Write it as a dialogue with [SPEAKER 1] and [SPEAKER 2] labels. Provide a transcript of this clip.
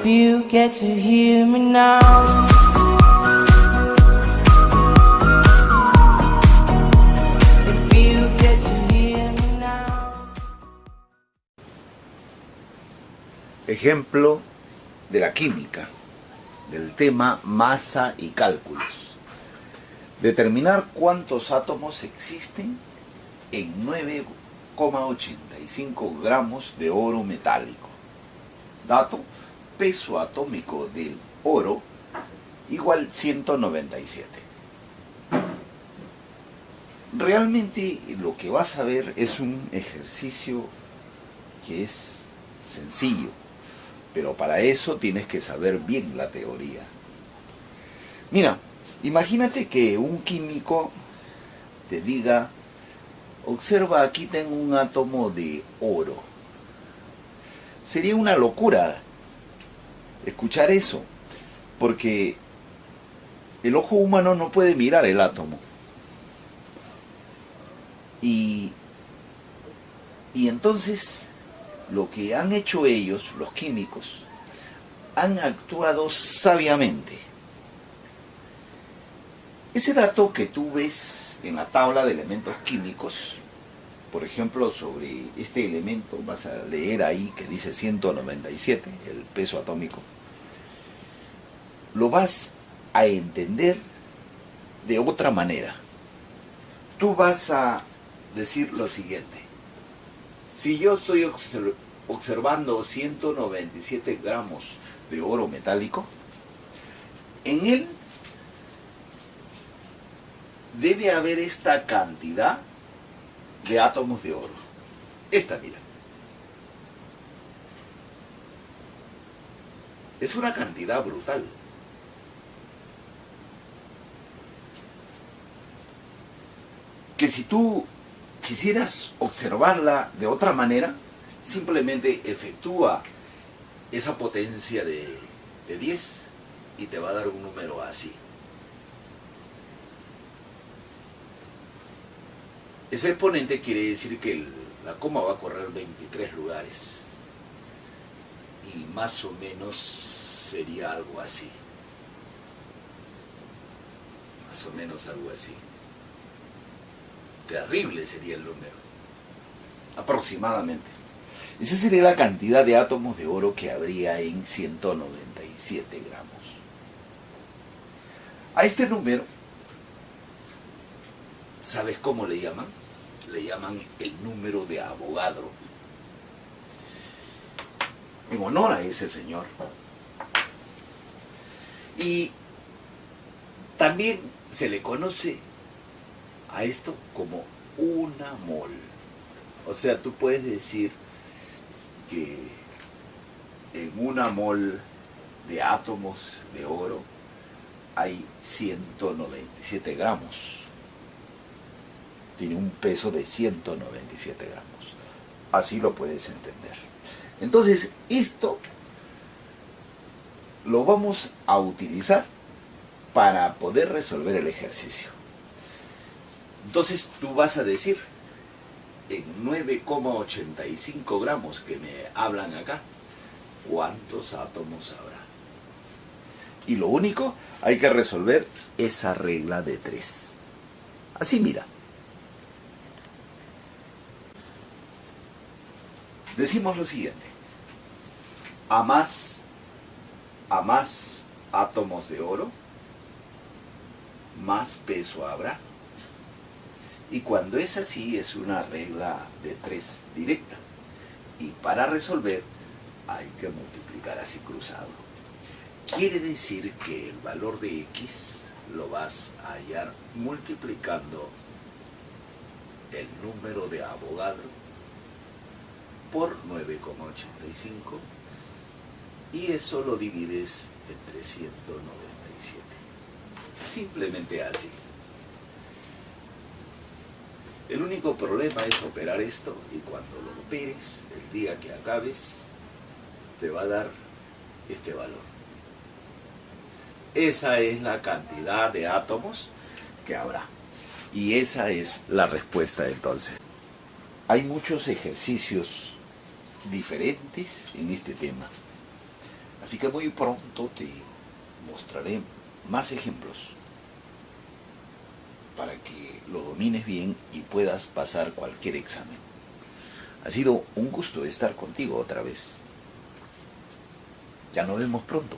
[SPEAKER 1] you get to hear me now. If you get to hear me now.
[SPEAKER 2] Ejemplo de la química, del tema masa y cálculos. Determinar cuántos átomos existen en 9,85 gramos de oro metálico. Dato: peso atómico del oro igual 197. Realmente lo que vas a ver es un ejercicio que es sencillo, pero para eso tienes que saber bien la teoría. Mira, imagínate que un químico te diga: observa, aquí tengo un átomo de oro. Sería una locura escuchar eso, porque el ojo humano no puede mirar el átomo. Y entonces lo que han hecho ellos, los químicos, han actuado sabiamente. Ese dato que tú ves en la tabla de elementos químicos, por ejemplo, sobre este elemento, vas a leer ahí que dice 197, el peso atómico, lo vas a entender de otra manera. Tú vas a decir lo siguiente: si yo estoy observando 197 gramos de oro metálico, en él debe haber esta cantidad de átomos de oro. Esta, mira. Es una cantidad brutal. Que si tú quisieras observarla de otra manera, simplemente efectúa esa potencia de 10 y te va a dar un número así. Ese exponente quiere decir que la coma va a correr 23 lugares. Y más o menos sería algo así. Más o menos algo así. Terrible sería el número. Aproximadamente. Esa sería la cantidad de átomos de oro que habría en 197 gramos. A este número, ¿sabes cómo le llaman? Le llaman el número de Avogadro, en honor a ese señor. Y también se le conoce a esto como una mol. O sea, tú puedes decir que en una mol de átomos de oro hay 197 gramos. Tiene un peso de 197 gramos. Así lo puedes entender. Entonces, esto lo vamos a utilizar para poder resolver el ejercicio. Entonces, tú vas a decir, en 9,85 gramos que me hablan acá, ¿cuántos átomos habrá? Y lo único, hay que resolver esa regla de 3. Así, mira. Decimos lo siguiente: a más átomos de oro, más peso habrá. Y cuando es así, es una regla de 3 directa. Y para resolver, hay que multiplicar así cruzado. Quiere decir que el valor de X lo vas a hallar multiplicando el número de Avogadro por 9,85 y eso lo divides entre 197. Simplemente así. El único problema es operar esto, y cuando lo operes, el día que acabes, te va a dar este valor. Esa es la cantidad de átomos que habrá. Y esa es la respuesta entonces. Hay muchos ejercicios diferentes en este tema. Así que muy pronto te mostraré más ejemplos para que lo domines bien y puedas pasar cualquier examen. Ha sido un gusto estar contigo otra vez. Ya nos vemos pronto.